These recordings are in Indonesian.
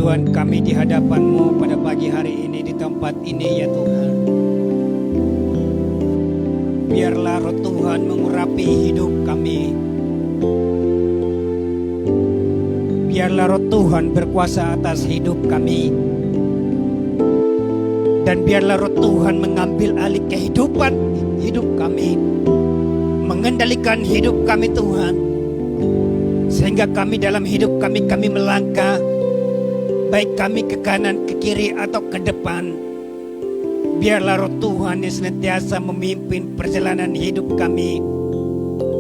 Tuhan, kami di hadapan-Mu pada pagi hari ini di tempat ini ya Tuhan. Biarlah Roh Tuhan mengurapi hidup kami. Biarlah Roh Tuhan berkuasa atas hidup kami. Dan biarlah Roh Tuhan mengambil alih kehidupan hidup kami, mengendalikan hidup kami Tuhan, sehingga kami dalam hidup kami melangkah, baik kami ke kanan, ke kiri atau ke depan. Biarlah Roh Tuhan yang senantiasa memimpin perjalanan hidup kami,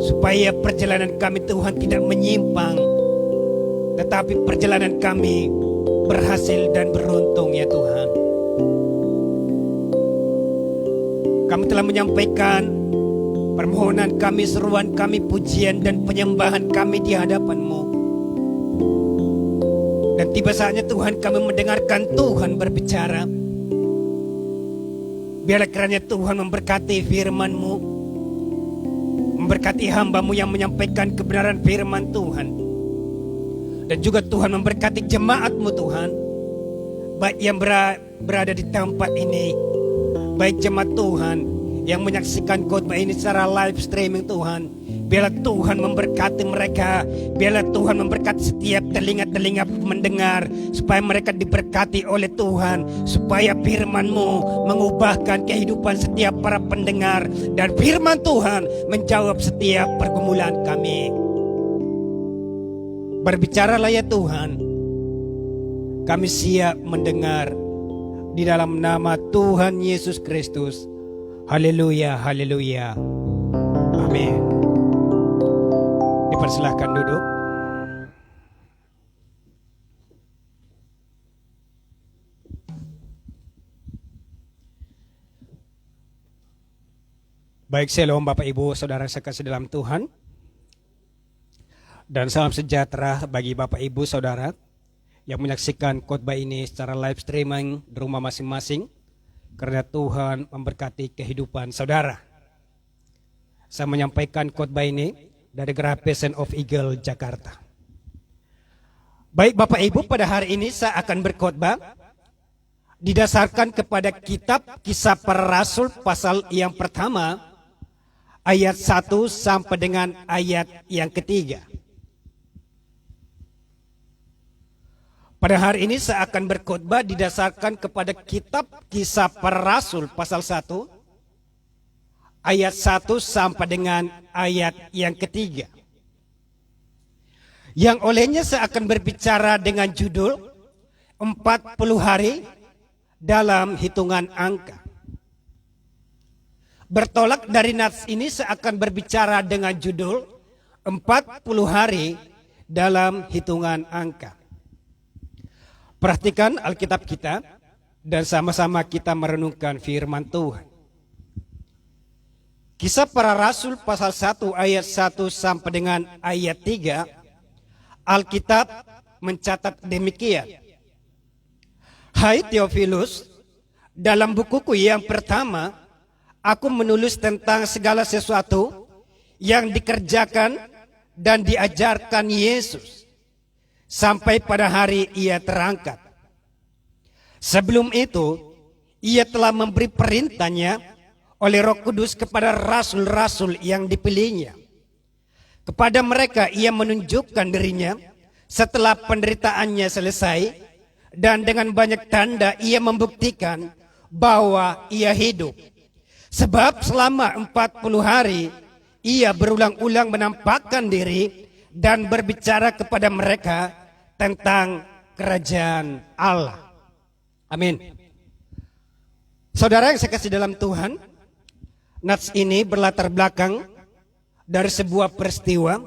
supaya perjalanan kami Tuhan tidak menyimpang, tetapi perjalanan kami berhasil dan beruntung ya Tuhan. Kami telah menyampaikan permohonan kami, seruan kami, pujian dan penyembahan kami di hadapan-Mu. Dan tiba saatnya Tuhan kami mendengarkan Tuhan berbicara. Biarlah kiranya Tuhan memberkati firman-Mu, memberkati hamba-Mu yang menyampaikan kebenaran firman Tuhan. Dan juga Tuhan memberkati jemaat-Mu Tuhan, baik yang berada di tempat ini, baik jemaat Tuhan yang menyaksikan khotbah ini secara live streaming Tuhan. Biarlah Tuhan memberkati mereka. Biarlah Tuhan memberkati setiap telinga-telinga mendengar, supaya mereka diberkati oleh Tuhan, supaya firman-Mu mengubahkan kehidupan setiap para pendengar, dan firman Tuhan menjawab setiap pergumulan kami. Berbicaralah ya Tuhan, kami siap mendengar di dalam nama Tuhan Yesus Kristus. Haleluya, haleluya. Amin. Dipersilahkan duduk. Baik, shalom Bapak Ibu Saudara sekasih dalam Tuhan. Dan salam sejahtera bagi Bapak Ibu Saudara yang menyaksikan khotbah ini secara live streaming di rumah masing-masing, karena Tuhan memberkati kehidupan saudara. Saya menyampaikan khotbah ini dari Geraha Passion of Eagle, Jakarta. Baik Bapak Ibu, pada hari ini saya akan berkhotbah didasarkan kepada kitab Kisah Para Rasul pasal yang pertama, ayat 1 sampai dengan ayat yang ketiga. Pada hari ini saya akan berkhotbah didasarkan kepada kitab Kisah Para Rasul pasal 1 ayat 1 sampai dengan ayat yang ketiga. Yang olehnya saya akan berbicara dengan judul 40 hari dalam hitungan angka. Bertolak dari nats ini saya akan berbicara dengan judul 40 hari dalam hitungan angka. Perhatikan Alkitab kita dan sama-sama kita merenungkan firman Tuhan. Kisah Para Rasul pasal 1 ayat 1 sampai dengan ayat 3, Alkitab mencatat demikian. Hai Theophilus, dalam bukuku yang pertama, aku menulis tentang segala sesuatu yang dikerjakan dan diajarkan Yesus sampai pada hari ia terangkat. Sebelum itu, ia telah memberi perintahnya oleh Roh Kudus kepada rasul-rasul yang dipilihnya. Kepada mereka ia menunjukkan dirinya setelah penderitaannya selesai, dan dengan banyak tanda ia membuktikan bahwa ia hidup. Sebab selama 40 hari ia berulang-ulang menampakkan diri dan berbicara kepada mereka tentang kerajaan Allah. Amin. Saudara yang saya kasih dalam Tuhan, nats ini berlatar belakang dari sebuah peristiwa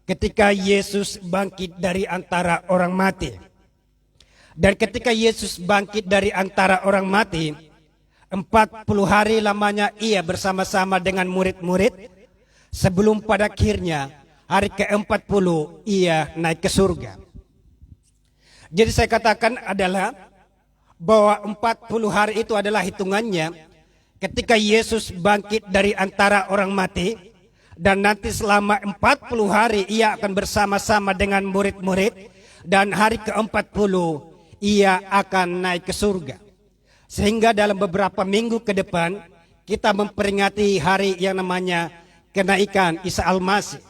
ketika Yesus bangkit dari antara orang mati. Dan ketika Yesus bangkit dari antara orang mati, 40 hari lamanya ia bersama-sama dengan murid-murid, sebelum pada akhirnya hari ke-40 ia naik ke surga. Jadi saya katakan adalah bahwa 40 hari itu adalah hitungannya ketika Yesus bangkit dari antara orang mati, dan nanti selama 40 hari ia akan bersama-sama dengan murid-murid, dan hari ke-40 ia akan naik ke surga. Sehingga dalam beberapa minggu ke depan kita memperingati hari yang namanya kenaikan Isa Al-Masih.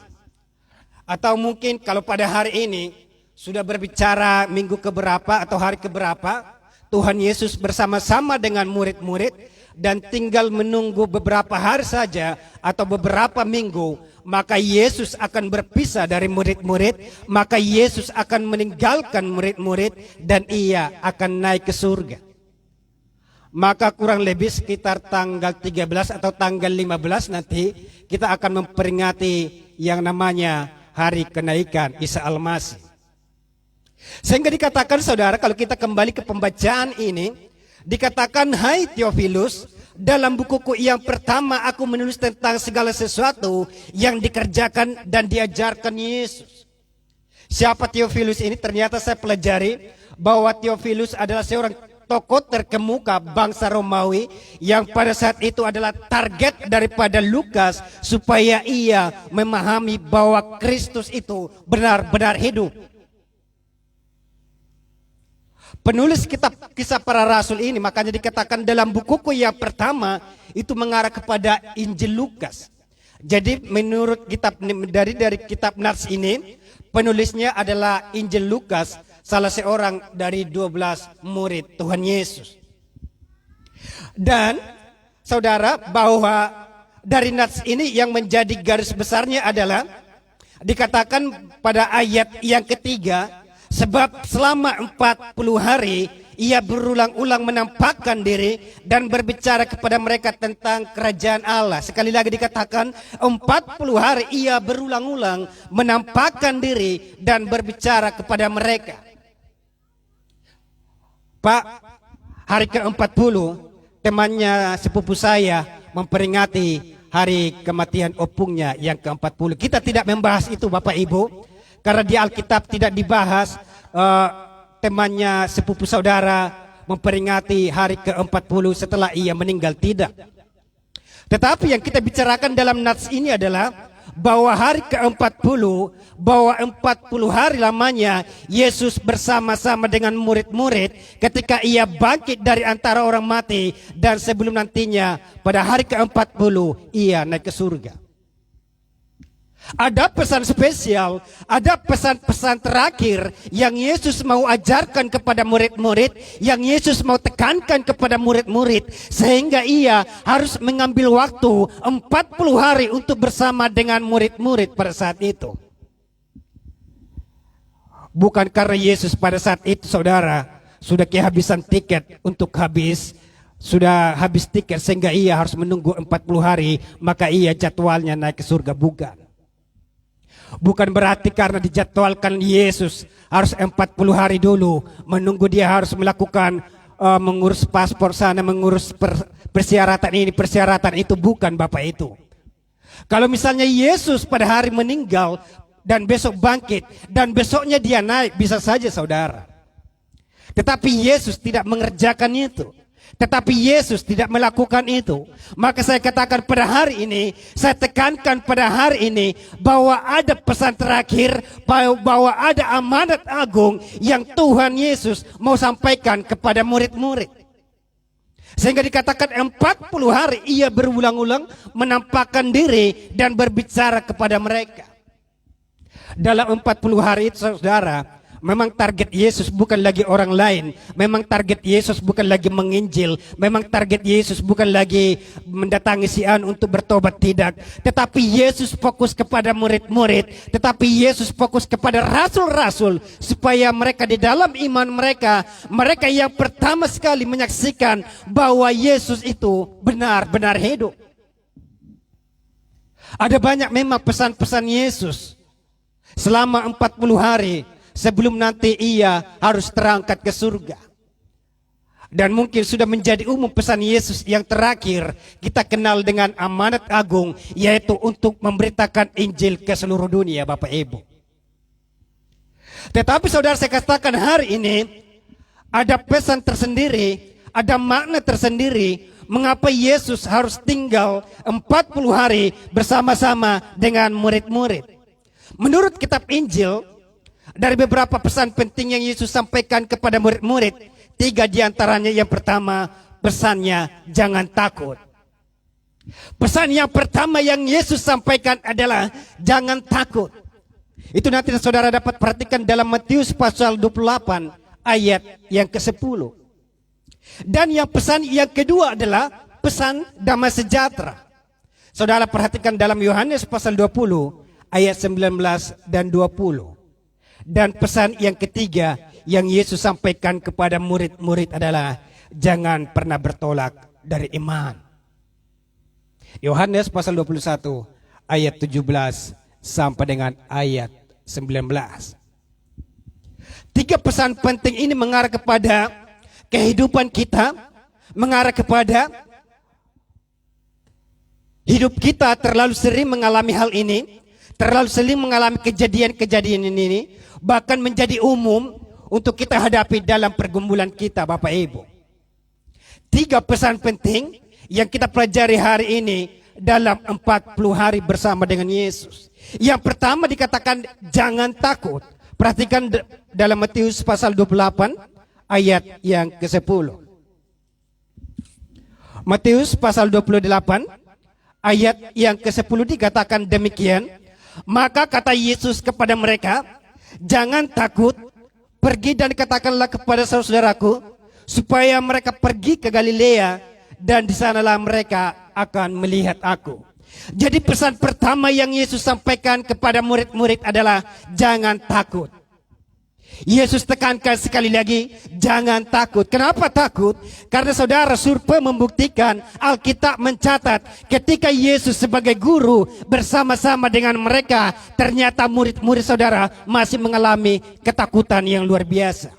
Atau mungkin kalau pada hari ini sudah berbicara minggu keberapa atau hari keberapa, Tuhan Yesus bersama-sama dengan murid-murid dan tinggal menunggu beberapa hari saja atau beberapa minggu, maka Yesus akan berpisah dari murid-murid, maka Yesus akan meninggalkan murid-murid dan ia akan naik ke surga. Maka kurang lebih sekitar tanggal 13 atau tanggal 15 nanti kita akan memperingati yang namanya hari kenaikan Isa Al-Masih. Sehingga dikatakan saudara, kalau kita kembali ke pembacaan ini, dikatakan, hai Theophilus, dalam bukuku yang pertama aku menulis tentang segala sesuatu yang dikerjakan dan diajarkan Yesus. Siapa Theophilus ini? Ternyata saya pelajari bahwa Theophilus adalah seorang tokoh terkemuka bangsa Romawi yang pada saat itu adalah target daripada Lukas supaya ia memahami bahwa Kristus itu benar-benar hidup. Penulis kitab Kisah Para Rasul ini makanya dikatakan dalam bukuku yang pertama itu mengarah kepada Injil Lukas. Jadi menurut kitab dari kitab Nats ini, penulisnya adalah Injil Lukas, salah seorang dari 12 murid Tuhan Yesus. Dan saudara, bahwa dari Nats ini yang menjadi garis besarnya adalah dikatakan pada ayat yang ketiga, sebab selama 40 hari ia berulang-ulang menampakkan diri dan berbicara kepada mereka tentang kerajaan Allah. Sekali lagi dikatakan 40 hari ia berulang-ulang menampakkan diri dan berbicara kepada mereka. Pak, hari ke-40 temannya sepupu saya memperingati hari kematian opungnya yang ke-40. Kita tidak membahas itu Bapak Ibu, karena di Alkitab tidak dibahas temannya sepupu saudara memperingati hari ke-40 setelah ia meninggal, tidak. Tetapi yang kita bicarakan dalam Nats ini adalah bahwa hari ke-40, bahwa 40 hari lamanya Yesus bersama-sama dengan murid-murid ketika ia bangkit dari antara orang mati, dan sebelum nantinya pada hari ke-40 ia naik ke surga. Ada pesan spesial, ada pesan-pesan terakhir yang Yesus mau ajarkan kepada murid-murid, yang Yesus mau tekankan kepada murid-murid, sehingga ia harus mengambil waktu 40 hari untuk bersama dengan murid-murid pada saat itu. Bukan karena Yesus pada saat itu saudara sudah kehabisan tiket untuk sudah habis tiket sehingga ia harus menunggu 40 hari maka ia jadwalnya naik ke surga, bukan. Bukan berarti karena dijadwalkan Yesus harus 40 hari dulu menunggu, dia harus melakukan mengurus paspor sana, mengurus persyaratan ini, persyaratan itu, bukan Bapak itu. Kalau misalnya Yesus pada hari meninggal dan besok bangkit dan besoknya dia naik, bisa saja saudara. Tetapi Yesus tidak mengerjakan itu. Tetapi Yesus tidak melakukan itu. Maka saya katakan pada hari ini, saya tekankan pada hari ini bahwa ada pesan terakhir, bahwa ada amanat agung yang Tuhan Yesus mau sampaikan kepada murid-murid. Sehingga dikatakan 40 hari ia berulang-ulang menampakkan diri dan berbicara kepada mereka. Dalam 40 hari itu saudara, memang target Yesus bukan lagi orang lain. Memang target Yesus bukan lagi menginjil. Memang target Yesus bukan lagi mendatangi si An untuk bertobat, tidak. Tetapi Yesus fokus kepada murid-murid. Tetapi Yesus fokus kepada rasul-rasul, supaya mereka di dalam iman mereka, mereka yang pertama sekali menyaksikan bahwa Yesus itu benar-benar hidup. Ada banyak memang pesan-pesan Yesus selama 40 hari sebelum nanti ia harus terangkat ke surga. Dan mungkin sudah menjadi umum pesan Yesus yang terakhir kita kenal dengan amanat agung, yaitu untuk memberitakan Injil ke seluruh dunia Bapak Ibu. Tetapi saudara, saya katakan hari ini ada pesan tersendiri, ada makna tersendiri mengapa Yesus harus tinggal 40 hari bersama-sama dengan murid-murid. Menurut kitab Injil, Dari beberapa pesan penting yang Yesus sampaikan kepada murid-murid, 3 diantaranya. Yang pertama, pesannya jangan takut. Pesan yang pertama yang Yesus sampaikan adalah jangan takut. Itu nanti saudara dapat perhatikan dalam Matius pasal 28 ayat yang ke-10. Dan yang pesan yang kedua adalah pesan damai sejahtera. Saudara perhatikan dalam Yohanes pasal 20 ayat 19 dan 20. Dan pesan yang ketiga yang Yesus sampaikan kepada murid-murid adalah jangan pernah bertolak dari iman. Yohanes pasal 21 ayat 17 sampai dengan ayat 19. 3 pesan penting ini mengarah kepada kehidupan kita, mengarah kepada hidup kita terlalu sering mengalami hal ini, terlalu sering mengalami kejadian-kejadian ini, bahkan menjadi umum untuk kita hadapi dalam pergumulan kita, Bapak Ibu. 3 pesan penting yang kita pelajari hari ini dalam 40 hari bersama dengan Yesus. Yang pertama dikatakan jangan takut. Perhatikan dalam Matius pasal 28 ayat yang ke-10. Matius pasal 28 ayat yang ke-10 dikatakan demikian. Maka kata Yesus kepada mereka, jangan takut, pergi dan katakanlah kepada saudaraku supaya mereka pergi ke Galilea, dan di sanalah mereka akan melihat aku. Jadi pesan pertama yang Yesus sampaikan kepada murid-murid adalah jangan takut. Yesus tekankan sekali lagi, jangan takut. Kenapa takut? Karena saudara, survei membuktikan, Alkitab mencatat ketika Yesus sebagai guru bersama-sama dengan mereka, ternyata murid-murid saudara masih mengalami ketakutan yang luar biasa.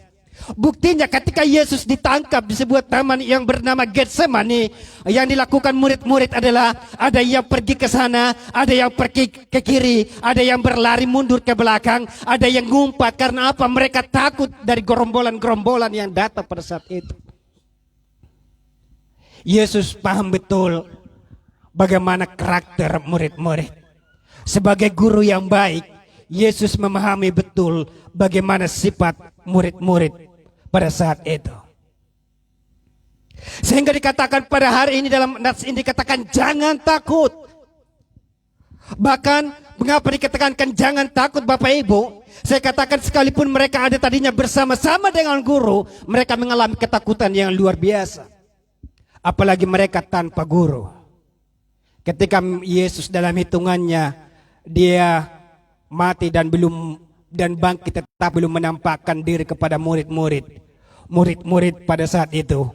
Buktinya ketika Yesus ditangkap di sebuah taman yang bernama Getsemani, yang dilakukan murid-murid adalah ada yang pergi ke sana, ada yang pergi ke kiri, ada yang berlari mundur ke belakang, ada yang ngumpat. Karena apa? Mereka takut dari gerombolan-gerombolan yang datang pada saat itu. Yesus paham betul bagaimana karakter murid-murid. Sebagai guru yang baik, Yesus memahami betul bagaimana sifat murid-murid pada saat itu. Sehingga dikatakan pada hari ini dalam nats ini dikatakan jangan takut. Bahkan mengapa dikatakan jangan takut Bapak Ibu? Saya katakan sekalipun mereka ada tadinya bersama-sama dengan guru, mereka mengalami ketakutan yang luar biasa. Apalagi mereka tanpa guru. Ketika Yesus dalam hitungannya dia mati dan bangkit, tetap belum menampakkan diri kepada murid-murid. Murid-murid pada saat itu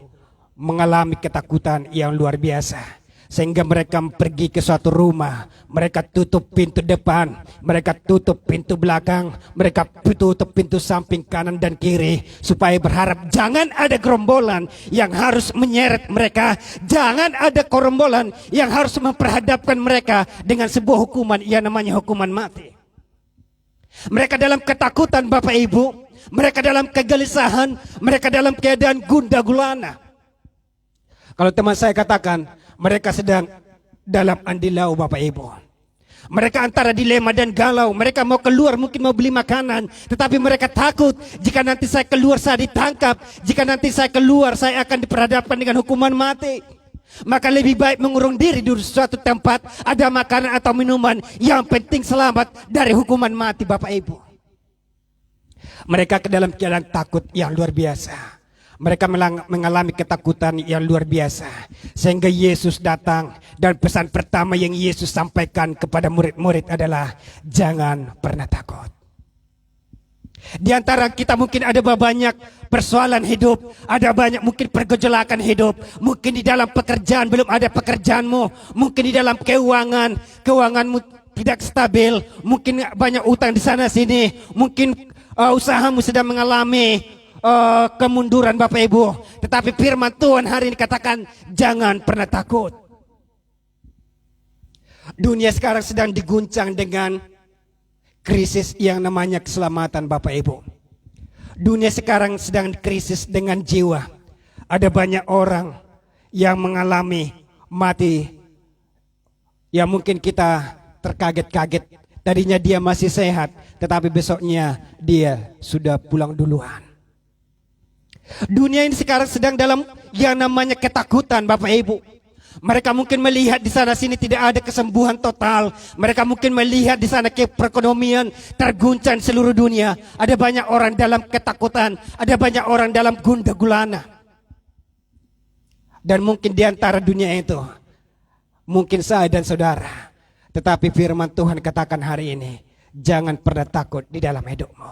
mengalami ketakutan yang luar biasa. Sehingga mereka pergi ke suatu rumah, mereka tutup pintu depan, mereka tutup pintu belakang, mereka tutup pintu samping kanan dan kiri, supaya berharap jangan ada gerombolan yang harus menyeret mereka, jangan ada gerombolan yang harus memperhadapkan mereka dengan sebuah hukuman yang namanya hukuman mati. Mereka dalam ketakutan Bapak Ibu, mereka dalam kegelisahan, mereka dalam keadaan gundah gulana. Kalau teman saya katakan, mereka sedang dalam andilau Bapak Ibu. Mereka antara dilema dan galau. Mereka mau keluar, mungkin mau beli makanan, tetapi mereka takut jika nanti saya keluar saya ditangkap, jika nanti saya keluar saya akan diperhadapkan dengan hukuman mati. Maka lebih baik mengurung diri di suatu tempat, ada makanan atau minuman, yang penting selamat dari hukuman mati Bapak Ibu. Mereka ke dalam keadaan takut yang luar biasa. Mereka mengalami ketakutan yang luar biasa. Sehingga Yesus datang, dan pesan pertama yang Yesus sampaikan kepada murid-murid adalah jangan pernah takut. Di antara kita mungkin ada banyak persoalan hidup, ada banyak mungkin pergejolakan hidup, mungkin di dalam pekerjaan belum ada pekerjaanmu, mungkin di dalam keuanganmu tidak stabil, mungkin banyak utang di sana sini, mungkin usahamu sedang mengalami kemunduran Bapak Ibu. Tetapi firman Tuhan hari ini katakan jangan pernah takut. Dunia sekarang sedang diguncang dengan krisis yang namanya keselamatan Bapak Ibu. Dunia sekarang sedang krisis dengan jiwa. Ada banyak orang yang mengalami mati. Ya mungkin kita terkaget-kaget. Tadinya dia masih sehat, tetapi besoknya dia sudah pulang duluan. Dunia ini sekarang sedang dalam yang namanya ketakutan, Bapak Ibu. Mereka mungkin melihat di sana sini tidak ada kesembuhan total. Mereka mungkin melihat di sana perekonomian terguncang seluruh dunia. Ada banyak orang dalam ketakutan, ada banyak orang dalam gundah gulana. Dan mungkin di antara dunia itu, mungkin saya dan saudara. Tetapi firman Tuhan katakan hari ini, jangan pernah takut di dalam hidupmu.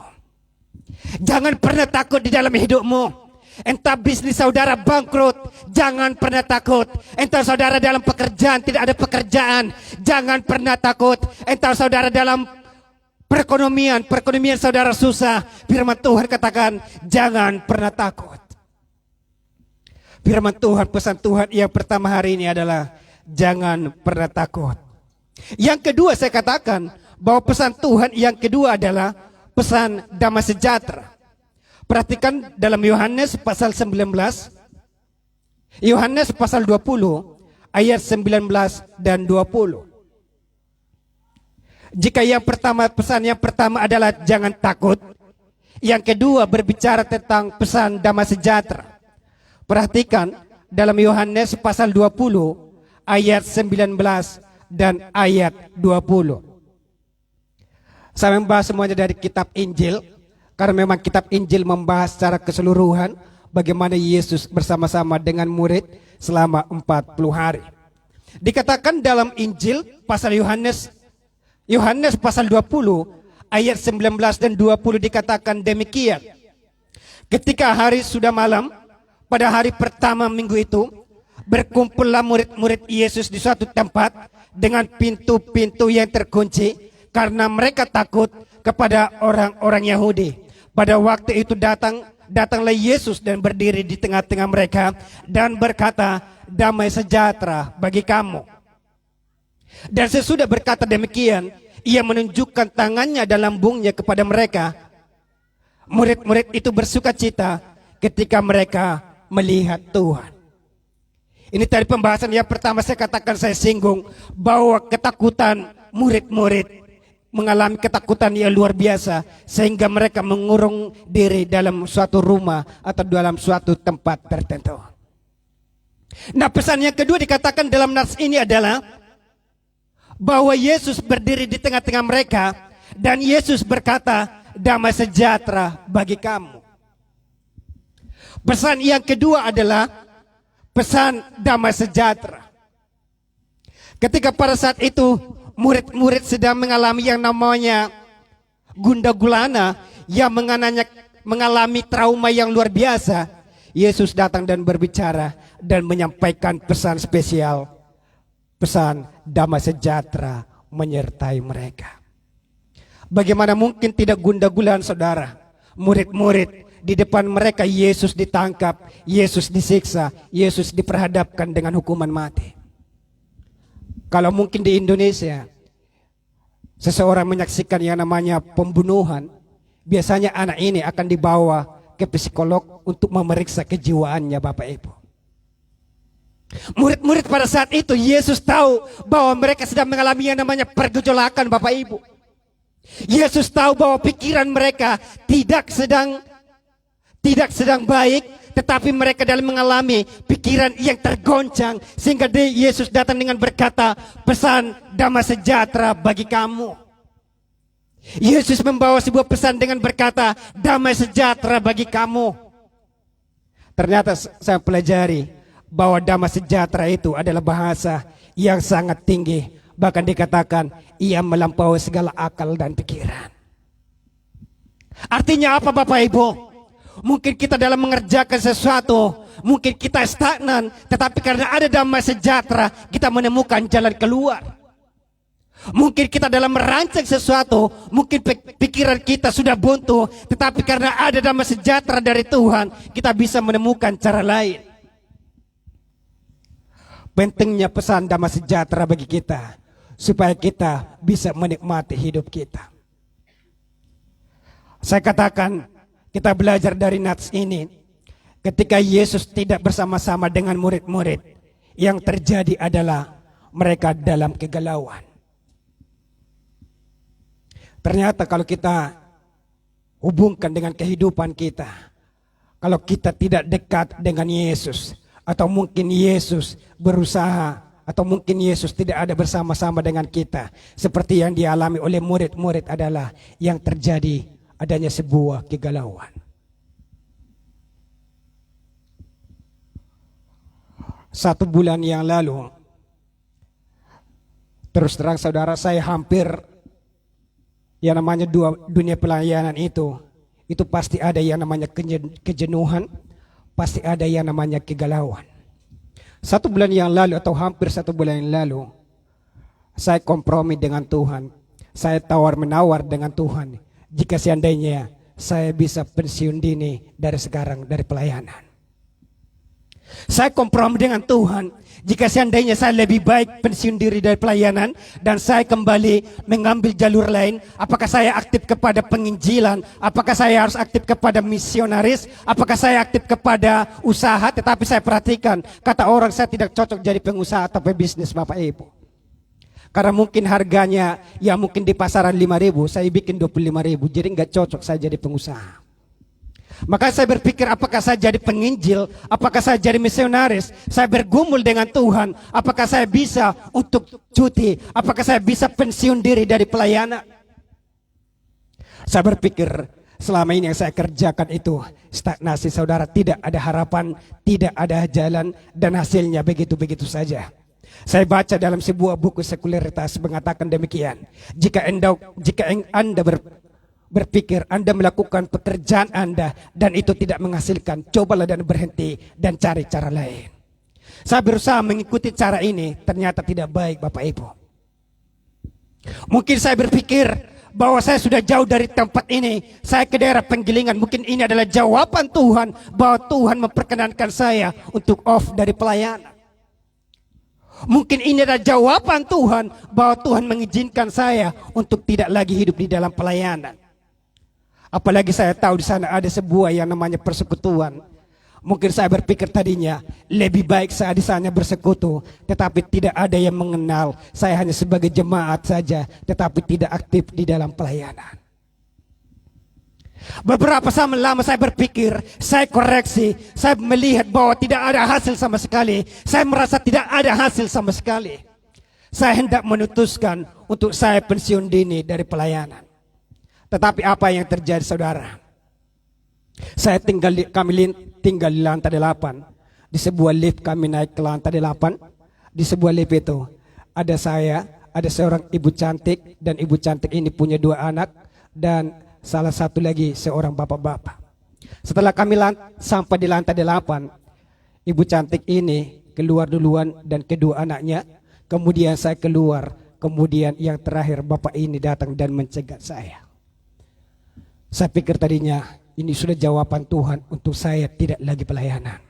Jangan pernah takut di dalam hidupmu. Entah bisnis saudara bangkrut, jangan pernah takut. Entah saudara dalam pekerjaan tidak ada pekerjaan, jangan pernah takut. Entah saudara dalam perekonomian saudara susah, firman Tuhan katakan jangan pernah takut. Firman Tuhan, pesan Tuhan yang pertama hari ini adalah jangan pernah takut. Yang kedua saya katakan bahwa pesan Tuhan yang kedua adalah pesan damai sejahtera. Perhatikan dalam Yohanes pasal 19, Yohanes pasal 20 ayat 19 dan 20. Jika pesan yang pertama adalah jangan takut, yang kedua berbicara tentang pesan damai sejahtera. Perhatikan dalam Yohanes pasal 20 ayat 19 dan ayat 20. Saya membahas semuanya dari kitab Injil, karena memang kitab Injil membahas secara keseluruhan bagaimana Yesus bersama-sama dengan murid selama 40 hari. Dikatakan dalam Injil pasal Yohanes pasal 20 ayat 19 dan 20 dikatakan demikian. Ketika hari sudah malam, pada hari pertama minggu itu, berkumpullah murid-murid Yesus di suatu tempat dengan pintu-pintu yang terkunci karena mereka takut kepada orang-orang Yahudi. Pada waktu itu datanglah Yesus dan berdiri di tengah-tengah mereka dan berkata, damai sejahtera bagi kamu. Dan sesudah berkata demikian, ia menunjukkan tangannya dan lambungnya kepada mereka. Murid-murid itu bersukacita ketika mereka melihat Tuhan. Ini tadi pembahasan yang pertama saya katakan, saya singgung bahwa ketakutan murid-murid mengalami ketakutan yang luar biasa sehingga mereka mengurung diri dalam suatu rumah atau dalam suatu tempat tertentu. Nah, pesan yang kedua dikatakan dalam nas ini adalah bahwa Yesus berdiri di tengah-tengah mereka dan Yesus berkata, damai sejahtera bagi kamu. Pesan yang kedua adalah pesan damai sejahtera. Ketika pada saat itu murid-murid sedang mengalami yang namanya gundah gulana, yang mengalami trauma yang luar biasa, Yesus datang dan berbicara dan menyampaikan pesan spesial, pesan damai sejahtera menyertai mereka. Bagaimana mungkin tidak gundah gulana, saudara? Murid-murid di depan mereka Yesus ditangkap, Yesus disiksa, Yesus diperhadapkan dengan hukuman mati. Kalau mungkin di Indonesia seseorang menyaksikan yang namanya pembunuhan, biasanya anak ini akan dibawa ke psikolog untuk memeriksa kejiwaannya, Bapak Ibu. Murid-murid pada saat itu Yesus tahu bahwa mereka sedang mengalami yang namanya pergejolakan, Bapak Ibu. Yesus tahu bahwa pikiran mereka tidak sedang baik, tetapi mereka dalam mengalami pikiran yang tergoncang, sehingga Yesus datang dengan berkata, pesan damai sejahtera bagi kamu. Yesus membawa sebuah pesan dengan berkata, damai sejahtera bagi kamu. Ternyata saya pelajari bahwa damai sejahtera itu adalah bahasa yang sangat tinggi. Bahkan dikatakan ia melampaui segala akal dan pikiran. Artinya apa, Bapak Ibu? Mungkin kita dalam mengerjakan sesuatu, mungkin kita stagnan, tetapi karena ada damai sejahtera, kita menemukan jalan keluar. Mungkin kita dalam merancang sesuatu, mungkin pikiran kita sudah buntu, tetapi karena ada damai sejahtera dari Tuhan, kita bisa menemukan cara lain. Pentingnya pesan damai sejahtera bagi kita, supaya kita bisa menikmati hidup kita. Saya katakan, kita belajar dari nats ini, ketika Yesus tidak bersama-sama dengan murid-murid, yang terjadi adalah mereka dalam kegalauan. Ternyata kalau kita hubungkan dengan kehidupan kita, kalau kita tidak dekat dengan Yesus, atau mungkin Yesus berusaha, atau mungkin Yesus tidak ada bersama-sama dengan kita, seperti yang dialami oleh murid-murid adalah yang terjadi adanya sebuah kegalauan. Satu bulan yang lalu, terus terang saudara, saya hampir yang namanya dunia pelayanan itu pasti ada yang namanya kejenuhan, pasti ada yang namanya kegalauan. Satu bulan yang lalu atau hampir satu bulan yang lalu, saya kompromi dengan Tuhan. Saya tawar-menawar dengan Tuhan. Jika seandainya saya bisa pensiun dini dari sekarang dari pelayanan. Saya kompromi dengan Tuhan. Jika seandainya saya lebih baik pensiun diri dari pelayanan dan saya kembali mengambil jalur lain, apakah saya aktif kepada penginjilan, apakah saya harus aktif kepada misionaris, apakah saya aktif kepada usaha. Tetapi saya perhatikan, kata orang saya tidak cocok jadi pengusaha atau pebisnis Bapak Ibu. Karena mungkin harganya yang mungkin di pasaran 5.000, saya bikin 25.000, jadi nggak cocok saya jadi pengusaha. Maka saya berpikir, apakah saya jadi penginjil, apakah saya jadi misionaris, saya bergumul dengan Tuhan, apakah saya bisa untuk cuti, apakah saya bisa pensiun diri dari pelayanan. Saya berpikir selama ini yang saya kerjakan itu stagnasi saudara, tidak ada harapan, tidak ada jalan, dan hasilnya begitu-begitu saja. Saya baca dalam sebuah buku sekularitas mengatakan demikian, jika Anda berpikir Anda melakukan pekerjaan Anda dan itu tidak menghasilkan, cobalah dan berhenti dan cari cara lain. Saya berusaha mengikuti cara ini, ternyata tidak baik Bapak Ibu. Mungkin saya berpikir bahwa saya sudah jauh dari tempat ini, saya ke daerah penggilingan, mungkin ini adalah jawaban Tuhan bahwa Tuhan memperkenankan saya untuk off dari pelayanan. Mungkin ini adalah jawaban Tuhan bahwa Tuhan mengizinkan saya untuk tidak lagi hidup di dalam pelayanan. Apalagi saya tahu di sana ada sebuah yang namanya persekutuan. Mungkin saya berpikir tadinya lebih baik saya di sana bersekutu, tetapi tidak ada yang mengenal. Saya hanya sebagai jemaat saja, tetapi tidak aktif di dalam pelayanan. Beberapa saat lama saya berpikir, saya koreksi, saya melihat bahwa tidak ada hasil sama sekali. Saya merasa tidak ada hasil sama sekali. Saya hendak memutuskan untuk saya pensiun dini dari pelayanan. Tetapi apa yang terjadi saudara? Kami tinggal di lantai 8. Di sebuah lift kami naik ke lantai 8. Di sebuah lift itu ada saya, ada seorang ibu cantik, dan ibu cantik ini punya 2 anak, dan salah satu lagi seorang bapak-bapak. Setelah kami sampai di lantai 8, ibu cantik ini keluar duluan dan kedua anaknya. Kemudian saya keluar. Kemudian yang terakhir bapak ini datang dan mencegat saya. Saya pikir tadinya ini sudah jawaban Tuhan untuk saya tidak lagi pelayanan.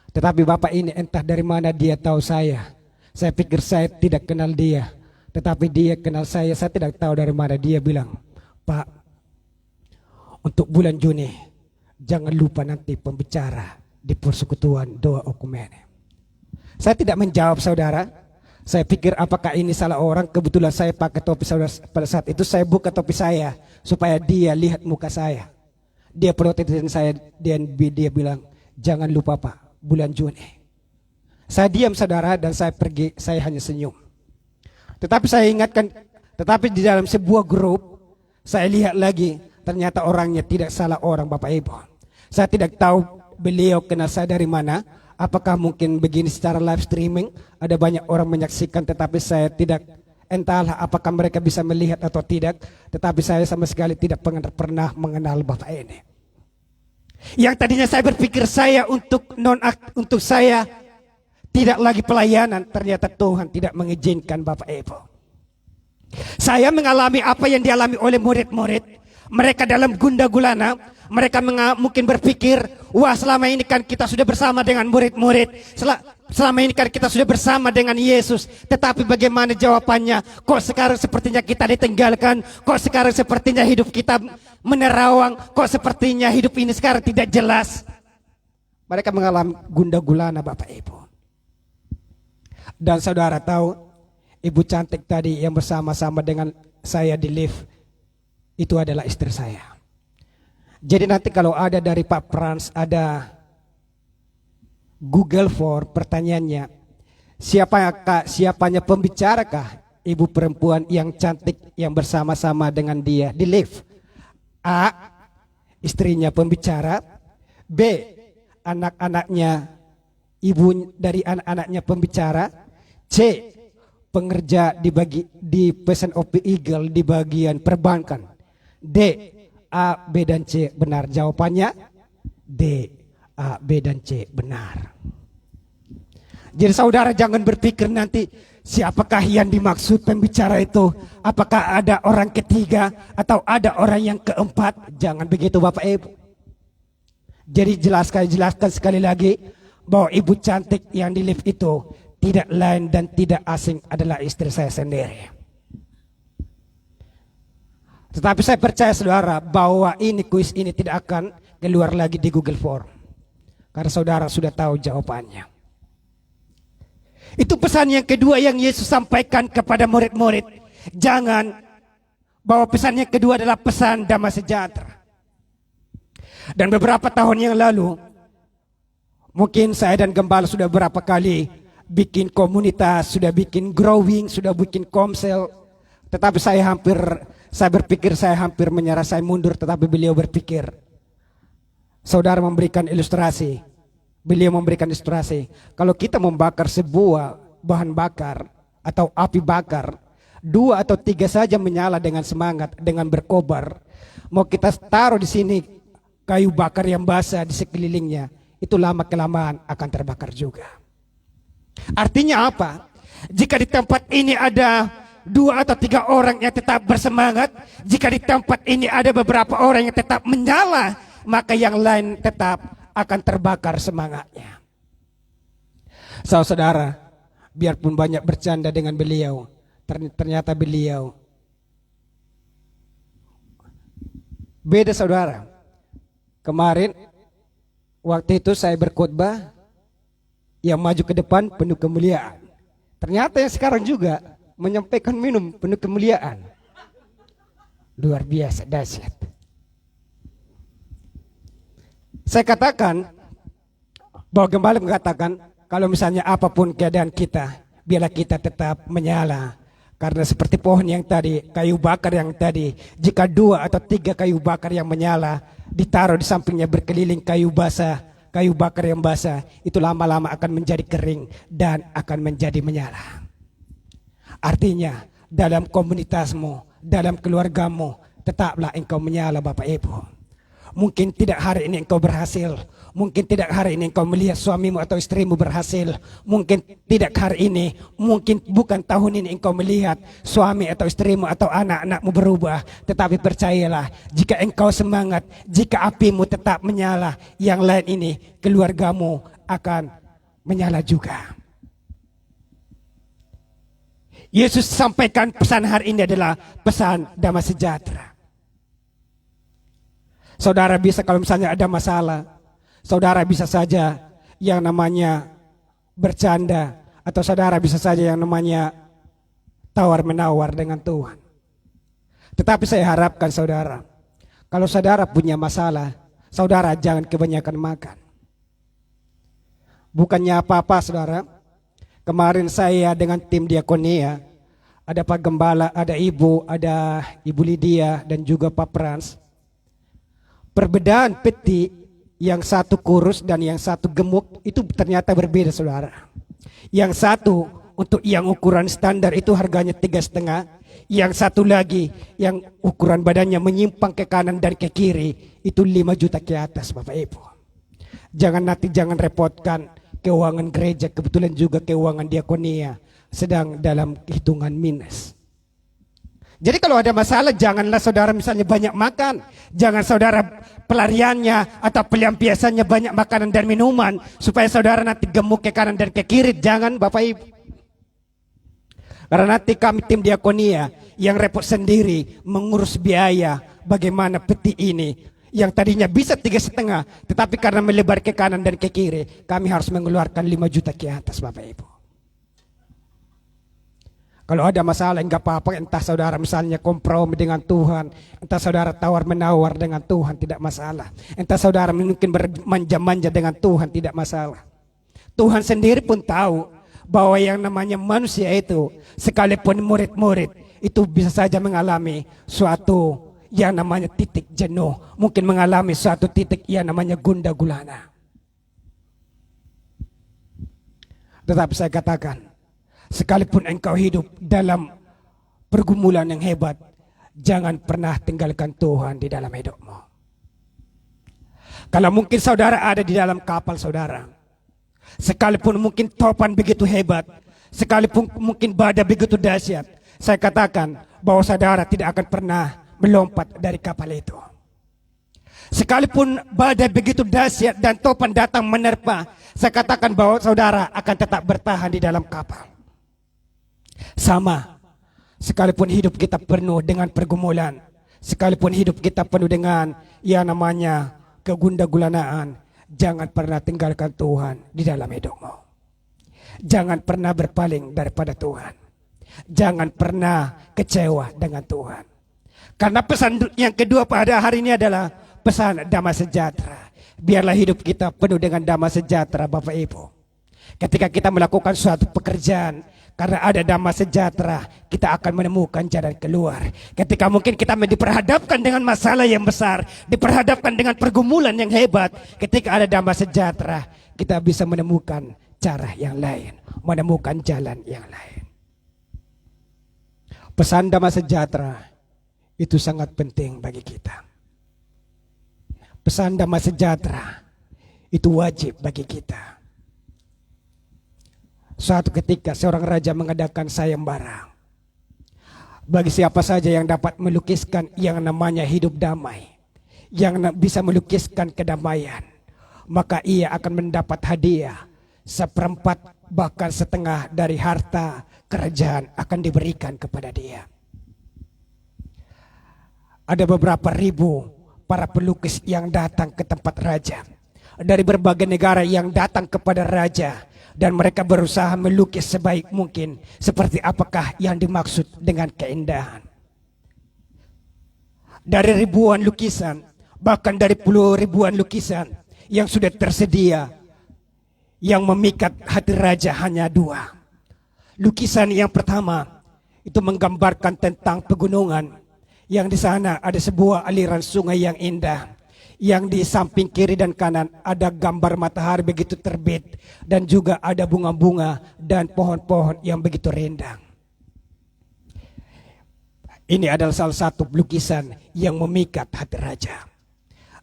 Tetapi bapak ini entah dari mana dia tahu saya. Saya pikir saya tidak kenal dia. Tetapi dia kenal saya tidak tahu dari mana. Dia bilang, Pak, untuk bulan Juni jangan lupa nanti pembicara di persekutuan doa okumene. Saya tidak menjawab saudara. Saya pikir apakah ini salah orang. Kebetulan saya pakai topi saudara. Pada saat itu saya buka topi saya supaya dia lihat muka saya. Dia protesin saya dan dia bilang, jangan lupa Pak, bulan Juni. Saya diam saudara dan saya pergi. Saya hanya senyum. Tetapi saya ingatkan, tetapi di dalam sebuah grup saya lihat lagi, ternyata orangnya tidak salah orang Bapak Ibu. Saya tidak tahu beliau kenal saya dari mana. Apakah mungkin begini secara live streaming ada banyak orang menyaksikan, tetapi saya tidak, entahlah apakah mereka bisa melihat atau tidak. Tetapi saya sama sekali tidak pernah mengenal Bapak ini. Yang tadinya saya berpikir saya untuk saya tidak lagi pelayanan, ternyata Tuhan tidak mengizinkan Bapak Ibu. Saya mengalami apa yang dialami oleh murid-murid. Mereka dalam gundah gulana, mereka mungkin berpikir, wah selama ini kan kita sudah bersama dengan murid-murid, selama ini kan kita sudah bersama dengan Yesus. Tetapi bagaimana jawabannya? Kok sekarang sepertinya kita ditinggalkan? Kok sekarang sepertinya hidup kita menerawang? Kok sepertinya hidup ini sekarang tidak jelas? Mereka mengalami gundah gulana Bapak Ibu. Dan saudara tahu, ibu cantik tadi yang bersama-sama dengan saya di lift, itu adalah istri saya. Jadi nanti kalau ada dari Pak Frans, ada Google for pertanyaannya, siapanya pembicarakah ibu perempuan yang cantik yang bersama-sama dengan dia di lift? A, istrinya pembicara. B, anak-anaknya, ibu dari anak-anaknya pembicara. C, pengerja di Pesan of the Eagle di bagian perbankan. D, A, B, dan C benar. Jawabannya D, A, B, dan C benar. Jadi saudara jangan berpikir nanti siapakah yang dimaksud pembicara itu. Apakah ada orang ketiga atau ada orang yang keempat. Jangan begitu Bapak Ibu. Jadi jelaskan sekali lagi bahwa ibu cantik yang di lift itu tidak lain dan tidak asing adalah istri saya sendiri. Tetapi saya percaya saudara bahwa kuis ini tidak akan keluar lagi di Google Form. Karena saudara sudah tahu jawabannya. Itu pesan yang kedua yang Yesus sampaikan kepada murid-murid. Jangan, bahwa pesan yang kedua adalah pesan damai sejahtera. Dan beberapa tahun yang lalu, mungkin saya dan Gembala sudah berapa kali bikin komunitas, sudah bikin growing, sudah bikin komsel. Tetapi saya berpikir saya hampir menyerah, saya mundur. Tetapi beliau berpikir, saudara memberikan ilustrasi. Beliau memberikan ilustrasi, kalau kita membakar sebuah bahan bakar atau api bakar, 2 atau 3 saja menyala dengan semangat, dengan berkobar. Mau kita taruh di sini kayu bakar yang basah di sekelilingnya, itu lama kelamaan akan terbakar juga. Artinya apa? Jika di tempat ini ada 2 atau 3 orang yang tetap bersemangat, jika di tempat ini ada beberapa orang yang tetap menyala, maka yang lain tetap akan terbakar semangatnya. Saudara, biarpun banyak bercanda dengan beliau, ternyata beliau beda saudara. Kemarin waktu itu saya berkhotbah, yang maju ke depan penuh kemuliaan. Ternyata yang sekarang juga menyampaikan minum penuh kemuliaan. Luar biasa, dahsyat. Saya katakan bahwa Gembala mengatakan kalau misalnya apapun keadaan kita, biarlah kita tetap menyala. Karena seperti pohon yang tadi, kayu bakar yang tadi, jika 2 atau 3 kayu bakar yang menyala ditaruh di sampingnya berkeliling kayu bakar yang basah, itu lama-lama akan menjadi kering dan akan menjadi menyala. Artinya dalam komunitasmu, dalam keluargamu, tetaplah engkau menyala Bapak Ibu. Mungkin tidak hari ini engkau berhasil. Mungkin tidak hari ini engkau melihat suamimu atau istrimu berhasil. Mungkin tidak hari ini, mungkin bukan tahun ini engkau melihat suami atau istrimu atau anak-anakmu berubah. Tetapi percayalah, jika engkau semangat, jika apimu tetap menyala, yang lain ini, keluargamu akan menyala juga. Yesus sampaikan pesan hari ini adalah pesan damai sejahtera. Saudara bisa kalau misalnya ada masalah, saudara bisa saja yang namanya bercanda, atau saudara bisa saja yang namanya tawar-menawar dengan Tuhan. Tetapi saya harapkan saudara, kalau saudara punya masalah, saudara jangan kebanyakan makan. Bukannya apa-apa saudara, kemarin saya dengan tim diakonia, ada Pak Gembala, ada Ibu Lydia dan juga Pak Frans. Perbedaan peti yang satu kurus dan yang satu gemuk itu ternyata berbeda saudara. Yang satu untuk yang ukuran standar itu harganya 3,5. Yang satu lagi yang ukuran badannya menyimpang ke kanan dan ke kiri itu 5 juta ke atas Bapak Ibu. Jangan repotkan keuangan gereja, kebetulan juga keuangan diakonia sedang dalam hitungan minus. Jadi kalau ada masalah janganlah saudara misalnya banyak makan. Jangan saudara pelariannya atau pelampiasannya banyak makanan dan minuman supaya saudara nanti gemuk ke kanan dan ke kiri. Jangan Bapak Ibu. Karena nanti kami tim diakonia yang repot sendiri mengurus biaya bagaimana peti ini yang tadinya bisa 3,5 tetapi karena melebar ke kanan dan ke kiri kami harus mengeluarkan 5 juta ke atas Bapak Ibu. Kalau ada masalah enggak apa-apa, entah saudara misalnya kompromi dengan Tuhan, entah saudara tawar-menawar dengan Tuhan, tidak masalah. Entah saudara mungkin bermanja-manja dengan Tuhan, tidak masalah. Tuhan sendiri pun tahu bahwa yang namanya manusia itu, sekalipun murid-murid, itu bisa saja mengalami suatu yang namanya titik jenuh. Mungkin mengalami suatu titik yang namanya gundah gulana. Tetapi saya katakan, sekalipun engkau hidup dalam pergumulan yang hebat, jangan pernah tinggalkan Tuhan di dalam hidupmu. Kalau mungkin saudara ada di dalam kapal saudara, sekalipun mungkin topan begitu hebat, sekalipun mungkin badai begitu dahsyat, saya katakan bahwa saudara tidak akan pernah melompat dari kapal itu. Sekalipun badai begitu dahsyat dan topan datang menerpa, saya katakan bahwa saudara akan tetap bertahan di dalam kapal. Sama, sekalipun hidup kita penuh dengan pergumulan, sekalipun hidup kita penuh dengan yang namanya kegundah-gulanaan, jangan pernah tinggalkan Tuhan di dalam hidupmu. Jangan pernah berpaling daripada Tuhan. Jangan pernah kecewa dengan Tuhan. Karena pesan yang kedua pada hari ini adalah pesan damai sejahtera. Biarlah hidup kita penuh dengan damai sejahtera, Bapak Ibu. Ketika kita melakukan suatu pekerjaan, karena ada damai sejahtera, kita akan menemukan jalan keluar. Ketika mungkin kita diperhadapkan dengan masalah yang besar, diperhadapkan dengan pergumulan yang hebat, ketika ada damai sejahtera, kita bisa menemukan cara yang lain, menemukan jalan yang lain. Pesan damai sejahtera itu sangat penting bagi kita. Pesan damai sejahtera itu wajib bagi kita. Suatu ketika seorang raja mengadakan sayembara. Bagi siapa saja yang dapat melukiskan yang namanya hidup damai, yang bisa melukiskan kedamaian, maka ia akan mendapat hadiah 1/4 bahkan setengah dari harta kerajaan akan diberikan kepada dia. Ada beberapa ribu para pelukis yang datang ke tempat raja, dari berbagai negara yang datang kepada raja, dan mereka berusaha melukis sebaik mungkin seperti apakah yang dimaksud dengan keindahan. Dari ribuan lukisan, bahkan dari puluh ribuan lukisan yang sudah tersedia, yang memikat hati raja hanya 2. Lukisan yang pertama itu menggambarkan tentang pegunungan, yang di sana ada sebuah aliran sungai yang indah, yang di samping kiri dan kanan ada gambar matahari begitu terbit, dan juga ada bunga-bunga dan pohon-pohon yang begitu rindang. Ini adalah salah satu lukisan yang memikat hati raja,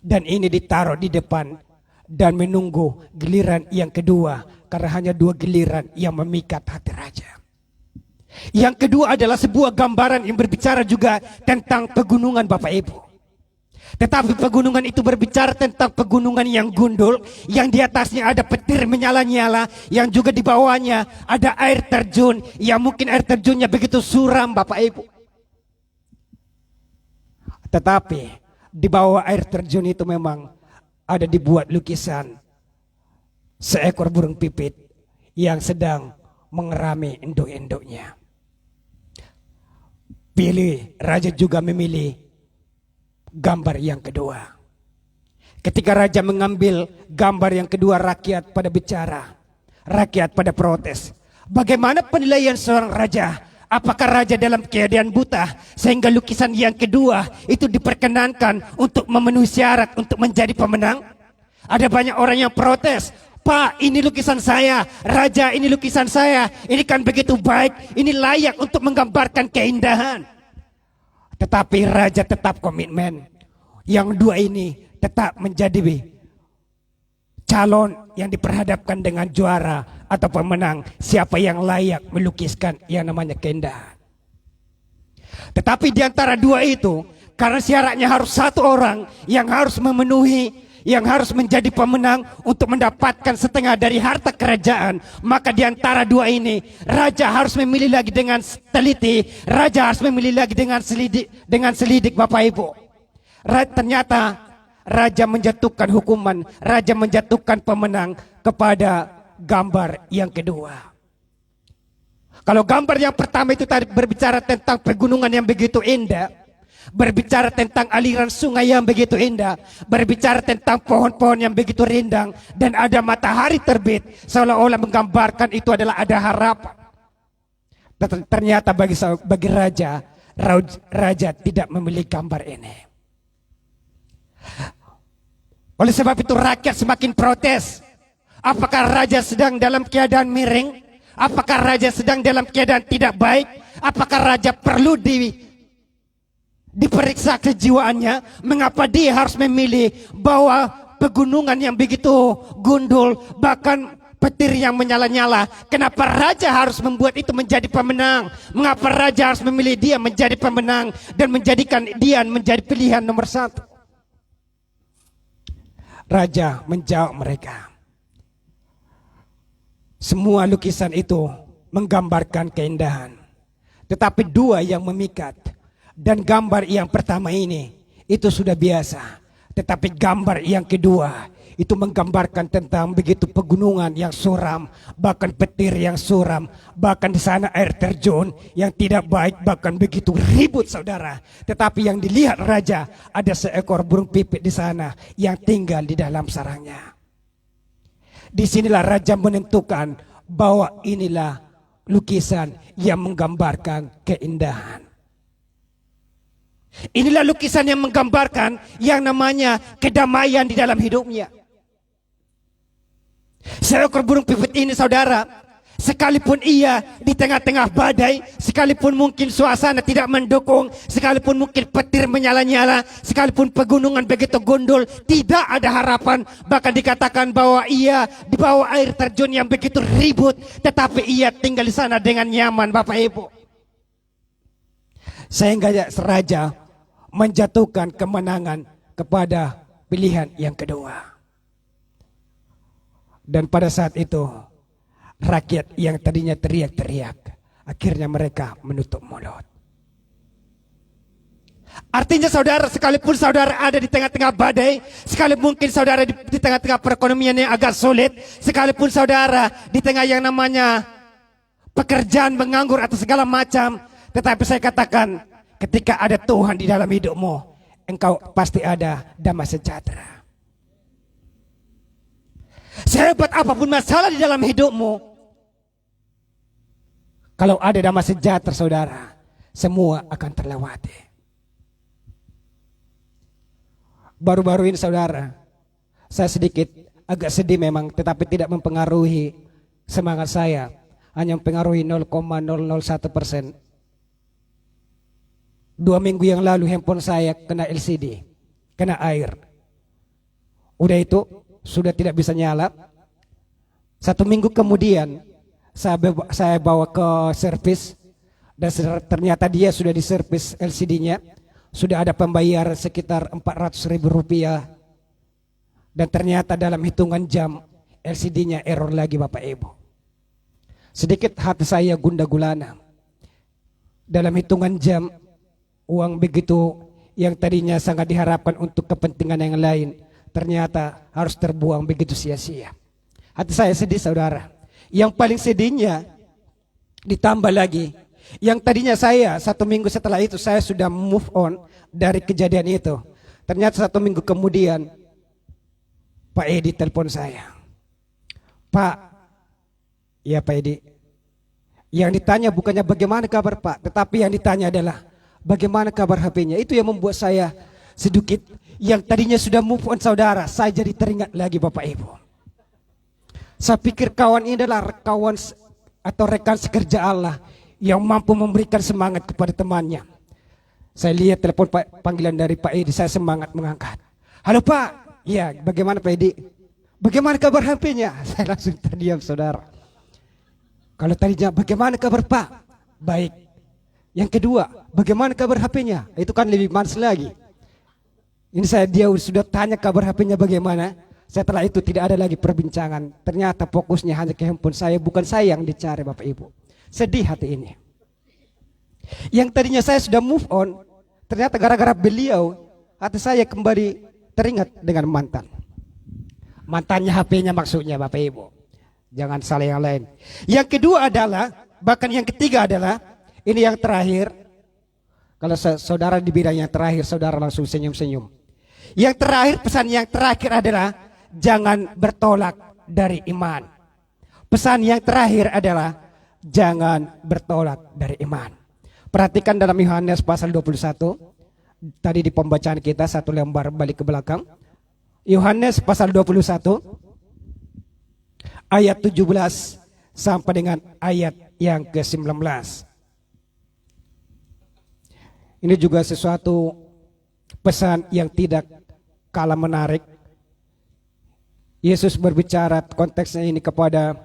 dan ini ditaruh di depan dan menunggu giliran yang kedua, karena hanya 2 giliran yang memikat hati raja. Yang kedua adalah sebuah gambaran yang berbicara juga tentang pegunungan, Bapak Ibu. Tetapi pegunungan itu berbicara tentang pegunungan yang gundul, yang di atasnya ada petir menyala-nyala, yang juga di bawahnya ada air terjun, yang mungkin air terjunnya begitu suram, Bapak Ibu. Tetapi di bawah air terjun itu memang ada dibuat lukisan seekor burung pipit yang sedang mengerami induk-induknya. Raja juga memilih gambar yang kedua. Ketika raja mengambil gambar yang kedua, rakyat pada bicara, rakyat pada protes. Bagaimana penilaian seorang raja? Apakah raja dalam keadaan buta sehingga lukisan yang kedua itu diperkenankan untuk memenuhi syarat untuk menjadi pemenang? Ada banyak orang yang protes. Pak, ini lukisan saya. Raja, ini lukisan saya. Ini kan begitu baik. Ini layak untuk menggambarkan keindahan. Tetapi raja tetap komitmen. Yang 2 ini tetap menjadi calon yang diperhadapkan dengan juara atau pemenang. Siapa yang layak melukiskan yang namanya keindahan. Tetapi di antara 2 itu, karena syaratnya harus 1 orang yang harus memenuhi, yang harus menjadi pemenang untuk mendapatkan setengah dari harta kerajaan, maka di antara 2 ini raja harus memilih lagi dengan teliti, raja harus memilih lagi dengan selidik, Bapak Ibu. Ternyata raja menjatuhkan hukuman, raja menjatuhkan pemenang kepada gambar yang kedua. Kalau gambar yang pertama itu tadi berbicara tentang pegunungan yang begitu indah, berbicara tentang aliran sungai yang begitu indah, berbicara tentang pohon-pohon yang begitu rindang, dan ada matahari terbit, seolah-olah menggambarkan itu adalah ada harapan. Ternyata bagi raja tidak memiliki gambar ini. Oleh sebab itu rakyat semakin protes. Apakah raja sedang dalam keadaan miring? Apakah raja sedang dalam keadaan tidak baik? Apakah raja perlu diperiksa kejiwaannya? Mengapa dia harus memilih bahwa pegunungan yang begitu gundul, bahkan petir yang menyala-nyala? Kenapa raja harus membuat itu menjadi pemenang? Mengapa raja harus memilih dia menjadi pemenang dan menjadikan dia menjadi pilihan nomor satu? Raja menjawab mereka, semua lukisan itu menggambarkan keindahan, tetapi dua yang memikat. Dan gambar yang pertama ini itu sudah biasa, tetapi gambar yang kedua itu menggambarkan tentang begitu pegunungan yang suram, bahkan petir yang suram, bahkan di sana air terjun yang tidak baik, bahkan begitu ribut saudara. Tetapi yang dilihat raja, ada seekor burung pipit di sana yang tinggal di dalam sarangnya. Disinilah raja menentukan bahwa inilah lukisan yang menggambarkan keindahan. Inilah lukisan yang menggambarkan yang namanya kedamaian di dalam hidupnya. Seekor burung pipit ini saudara, sekalipun ia di tengah-tengah badai, sekalipun mungkin suasana tidak mendukung, sekalipun mungkin petir menyala-nyala, sekalipun pegunungan begitu gundul, tidak ada harapan. Bahkan dikatakan bahwa ia di bawah air terjun yang begitu ribut, tetapi ia tinggal di sana dengan nyaman, Bapak Ibu. Sehingga raja menjatuhkan kemenangan kepada pilihan yang kedua. Dan pada saat itu rakyat yang tadinya teriak-teriak, akhirnya mereka menutup mulut. Artinya saudara, sekalipun saudara ada di tengah-tengah badai, sekalipun mungkin saudara di tengah-tengah perekonomian yang agak sulit, sekalipun saudara di tengah yang namanya pekerjaan menganggur atau segala macam, tetapi saya katakan, ketika ada Tuhan di dalam hidupmu, engkau pasti ada damai sejahtera. Sehebat apapun masalah di dalam hidupmu, kalau ada damai sejahtera saudara, semua akan terlewati. Baru-baru ini saudara, saya sedikit agak sedih memang, tetapi tidak mempengaruhi semangat saya. Hanya mempengaruhi 0,001%. 2 minggu yang lalu handphone saya kena LCD, kena air. Udah itu sudah tidak bisa nyala. 1 minggu kemudian saya bawa ke servis, dan ternyata dia sudah diservis LCD-nya, sudah ada pembayaran sekitar 400.000 rupiah, dan ternyata dalam hitungan jam LCD-nya error lagi Bapak Ibu. Sedikit hati saya gundah gulana. Dalam hitungan jam, uang begitu yang tadinya sangat diharapkan untuk kepentingan yang lain, ternyata harus terbuang begitu sia-sia. Hati saya sedih saudara. Yang paling sedihnya ditambah lagi, yang tadinya saya 1 minggu setelah itu saya sudah move on dari kejadian itu, ternyata 1 minggu kemudian Pak Edi telepon saya. Pak, ya Pak Edi, yang ditanya bukannya bagaimana kabar Pak, tetapi yang ditanya adalah bagaimana kabar HP-nya. Itu yang membuat saya sedikit, yang tadinya sudah move on saudara, saya jadi teringat lagi Bapak Ibu. Saya pikir kawan ini adalah kawan atau rekan sekerja Allah yang mampu memberikan semangat kepada temannya. Saya lihat telepon panggilan dari Pak Edi, saya semangat mengangkat. Halo Pak, ya bagaimana Pak Edi? Bagaimana kabar HP-nya? Saya langsung terdiam saudara. Kalau tadinya bagaimana kabar Pak? Baik. Yang kedua, bagaimana kabar HP-nya? Itu kan lebih manis lagi. Ini dia sudah tanya kabar HP-nya bagaimana. Setelah itu tidak ada lagi perbincangan. Ternyata fokusnya hanya ke handphone saya, bukan saya yang dicari Bapak Ibu. Sedih hati ini. Yang tadinya saya sudah move on, ternyata gara-gara beliau, hati saya kembali teringat dengan mantan. Mantannya HP-nya maksudnya Bapak Ibu. Jangan salah yang lain. Yang kedua adalah Bahkan yang ketiga adalah, ini yang terakhir. Kalau saudara di bidang yang terakhir, saudara langsung senyum-senyum. Yang terakhir, pesan yang terakhir adalah jangan bertolak dari iman. Pesan yang terakhir adalah jangan bertolak dari iman. Perhatikan dalam Yohanes pasal 21. Tadi di pembacaan kita satu lembar balik ke belakang. Yohanes pasal 21 ayat 17 sampai dengan ayat yang ke-19. Ini juga sesuatu pesan yang tidak kalah menarik. Yesus berbicara konteksnya ini kepada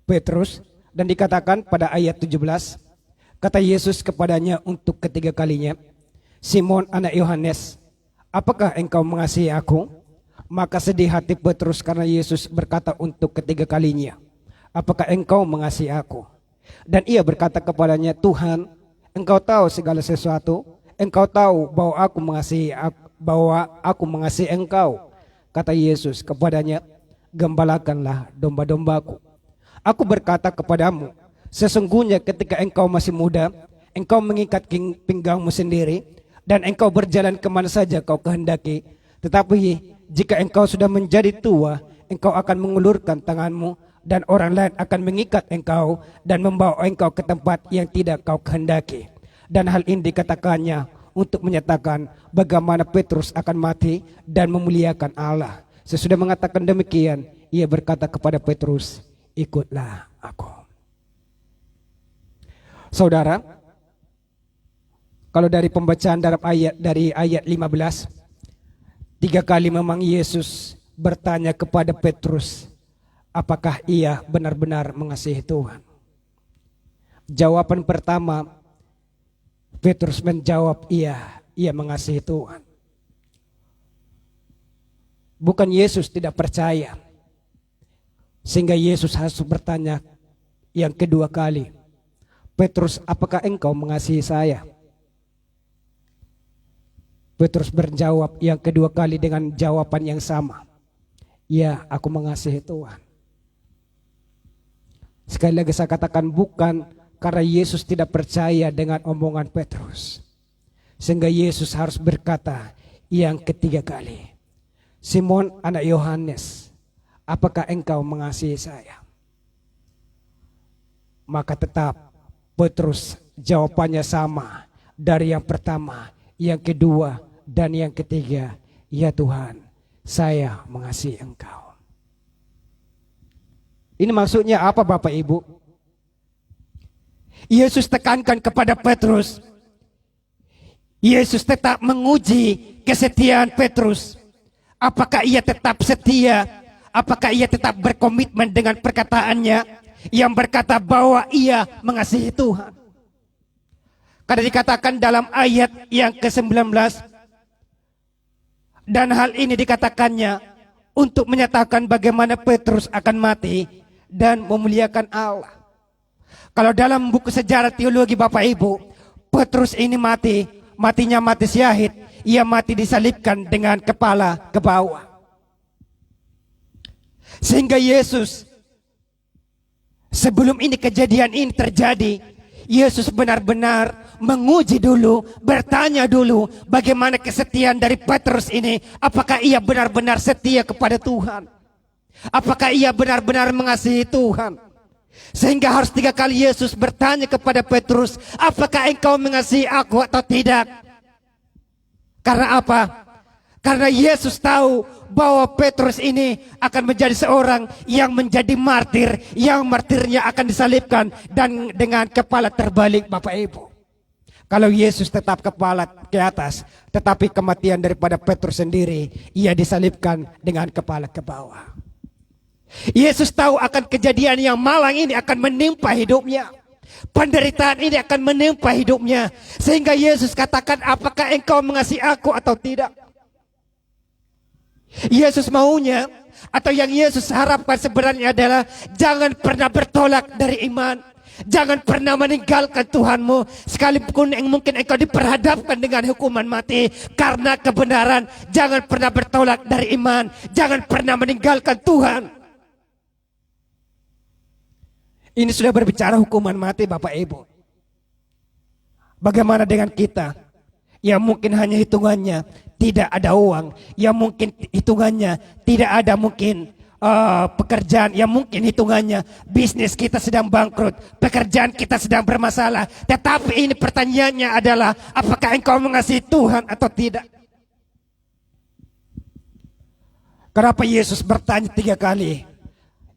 Petrus dan dikatakan pada ayat 17, kata Yesus kepadanya untuk ketiga kalinya, Simon anak Yohanes, apakah engkau mengasihi aku? Maka sedih hati Petrus karena Yesus berkata untuk ketiga kalinya, apakah engkau mengasihi aku? Dan ia berkata kepadanya, Tuhan, engkau tahu segala sesuatu, engkau tahu bahwa aku mengasihi engkau. Kata Yesus kepadanya, gembalakanlah domba-dombaku. Aku berkata kepadamu, sesungguhnya ketika engkau masih muda, engkau mengikat pinggangmu sendiri, dan engkau berjalan kemana saja kau kehendaki. Tetapi jika engkau sudah menjadi tua, engkau akan mengulurkan tanganmu, dan orang lain akan mengikat engkau dan membawa engkau ke tempat yang tidak kau kehendaki. Dan hal ini dikatakannya untuk menyatakan bagaimana Petrus akan mati dan memuliakan Allah. Sesudah mengatakan demikian, ia berkata kepada Petrus, ikutlah aku. Saudara, kalau dari pembacaan dari ayat 15, 3 kali memang Yesus bertanya kepada Petrus, apakah ia benar-benar mengasihi Tuhan? Jawaban pertama, Petrus menjawab ia mengasihi Tuhan. Bukan Yesus tidak percaya, sehingga Yesus harus bertanya yang kedua kali, Petrus, apakah engkau mengasihi saya? Petrus berjawab yang kedua kali dengan jawaban yang sama, ya, aku mengasihi Tuhan. Sekali lagi saya katakan, bukan karena Yesus tidak percaya dengan omongan Petrus, sehingga Yesus harus berkata yang ketiga kali, Simon anak Yohanes, apakah engkau mengasihi saya? Maka tetap Petrus jawabannya sama dari yang pertama, yang kedua, dan yang ketiga, ya Tuhan, saya mengasihi engkau. Ini maksudnya apa Bapak Ibu? Yesus tekankan kepada Petrus. Yesus tetap menguji kesetiaan Petrus. Apakah ia tetap setia? Apakah ia tetap berkomitmen dengan perkataannya yang berkata bahwa ia mengasihi Tuhan? Karena dikatakan dalam ayat yang ke-19, dan hal ini dikatakannya untuk menyatakan bagaimana Petrus akan mati dan memuliakan Allah. Kalau dalam buku sejarah teologi Bapak Ibu, Petrus ini matinya mati syahid. Ia mati disalibkan dengan kepala ke bawah. Sehingga Yesus, sebelum ini kejadian ini terjadi, Yesus benar-benar menguji dulu, bertanya dulu bagaimana kesetiaan dari Petrus ini. Apakah ia benar-benar setia kepada Tuhan? Apakah ia benar-benar mengasihi Tuhan? Sehingga harus 3 kali Yesus bertanya kepada Petrus, apakah engkau mengasihi aku atau tidak? Karena apa? Karena Yesus tahu bahwa Petrus ini akan menjadi seorang yang menjadi martir, yang martirnya akan disalibkan dan dengan kepala terbalik Bapak Ibu. Kalau Yesus tetap kepala ke atas, tetapi kematian daripada Petrus sendiri, ia disalibkan dengan kepala ke bawah. Yesus tahu akan kejadian yang malang ini akan menimpa hidupnya. Penderitaan ini akan menimpa hidupnya. Sehingga Yesus katakan, apakah engkau mengasihi aku atau tidak? Yesus maunya, atau yang Yesus harapkan sebenarnya adalah jangan pernah bertolak dari iman. Jangan pernah meninggalkan Tuhanmu, sekalipun yang mungkin engkau diperhadapkan dengan hukuman mati karena kebenaran. Jangan pernah bertolak dari iman. Jangan pernah meninggalkan Tuhan. Ini sudah berbicara hukuman mati Bapak Ibu. Bagaimana dengan kita yang mungkin hanya hitungannya tidak ada uang, yang mungkin hitungannya tidak ada mungkin pekerjaan, yang mungkin hitungannya bisnis kita sedang bangkrut, pekerjaan kita sedang bermasalah. Tetapi ini pertanyaannya adalah, apakah engkau mengasihi Tuhan atau tidak? Kenapa Yesus bertanya 3 kali?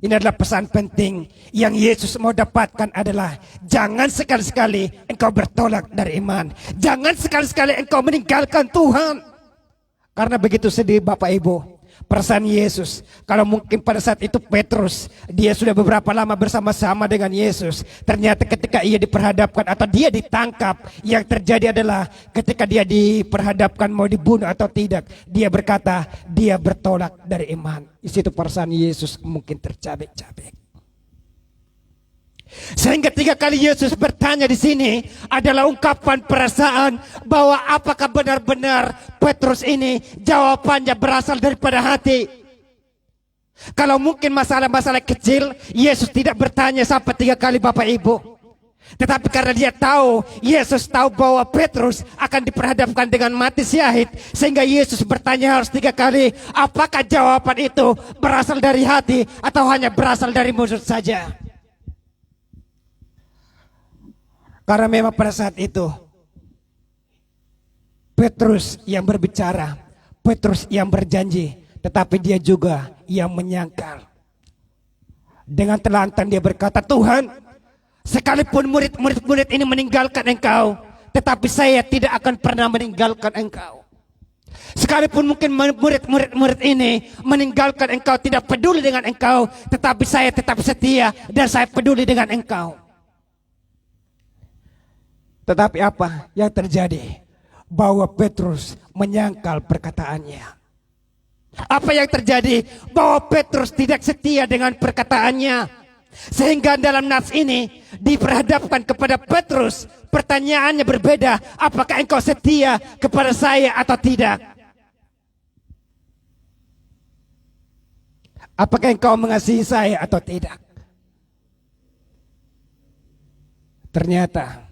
Ini adalah pesan penting yang Yesus mau dapatkan adalah, jangan sekali-sekali engkau bertolak dari iman. Jangan sekali-sekali engkau meninggalkan Tuhan. Karena begitu sedih Bapak Ibu, perasaan Yesus. Kalau mungkin pada saat itu Petrus, dia sudah beberapa lama bersama-sama dengan Yesus. Ternyata ketika ia diperhadapkan atau dia ditangkap, yang terjadi adalah ketika dia diperhadapkan mau dibunuh atau tidak, dia berkata dia bertolak dari iman. Di situ perasaan Yesus mungkin tercabik-cabik. Sehingga 3 kali Yesus bertanya di sini adalah ungkapan perasaan bahwa apakah benar-benar Petrus ini jawabannya berasal daripada hati. Kalau mungkin masalah-masalah kecil, Yesus tidak bertanya sampai 3 kali Bapak Ibu. Tetapi karena dia tahu, Yesus tahu bahwa Petrus akan diperhadapkan dengan mati syahid, sehingga Yesus bertanya harus 3 kali, apakah jawaban itu berasal dari hati atau hanya berasal dari mulut saja. Karena memang pada saat itu Petrus yang berbicara, Petrus yang berjanji, tetapi dia juga yang menyangkal. Dengan telantan dia berkata, Tuhan, sekalipun murid-murid ini meninggalkan engkau, tetapi saya tidak akan pernah meninggalkan engkau. Sekalipun mungkin murid-murid ini meninggalkan engkau, tidak peduli dengan engkau, tetapi saya tetap setia dan saya peduli dengan engkau. Tetapi apa yang terjadi? Bahwa Petrus menyangkal perkataannya. Apa yang terjadi? Bahwa Petrus tidak setia dengan perkataannya. Sehingga dalam nas ini diperhadapkan kepada Petrus, pertanyaannya berbeda. Apakah engkau setia kepada saya atau tidak? Apakah engkau mengasihi saya atau tidak? Ternyata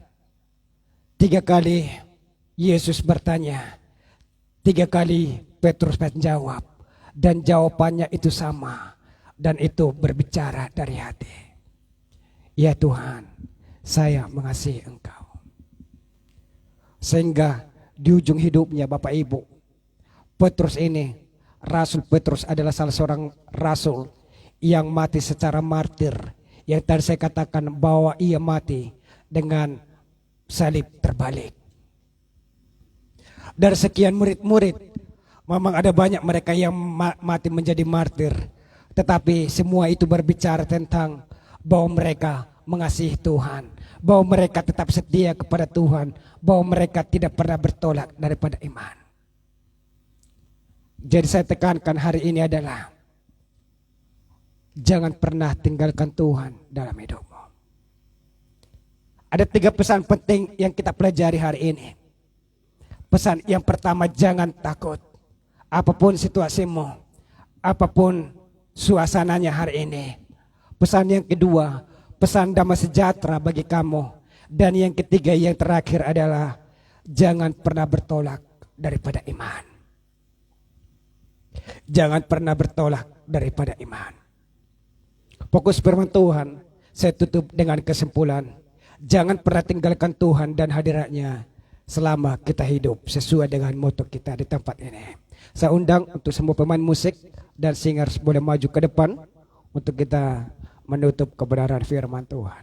3 kali Yesus bertanya, 3 kali Petrus menjawab, dan jawabannya itu sama, dan itu berbicara dari hati. Ya Tuhan, saya mengasihi engkau. Sehingga di ujung hidupnya Bapak Ibu, Petrus ini, Rasul Petrus adalah salah seorang rasul yang mati secara martir. Yang tadi saya katakan bahwa ia mati dengan salib terbalik. Dari sekian murid-murid, memang ada banyak mereka yang mati menjadi martir. Tetapi semua itu berbicara tentang bahwa mereka mengasihi Tuhan, bahwa mereka tetap setia kepada Tuhan, bahwa mereka tidak pernah bertolak daripada iman. Jadi saya tekankan hari ini adalah, jangan pernah tinggalkan Tuhan dalam hidupmu. Ada 3 pesan penting yang kita pelajari hari ini. Pesan yang pertama, jangan takut. Apapun situasimu, apapun suasananya hari ini. Pesan yang kedua, pesan damai sejahtera bagi kamu. Dan yang ketiga, yang terakhir adalah, jangan pernah bertolak daripada iman. Jangan pernah bertolak daripada iman. Fokus firman Tuhan, saya tutup dengan kesimpulan. Jangan pernah tinggalkan Tuhan dan hadiratnya selama kita hidup sesuai dengan moto kita di tempat ini. Saya undang untuk semua pemain musik dan singers boleh maju ke depan untuk kita menutup kebenaran firman Tuhan.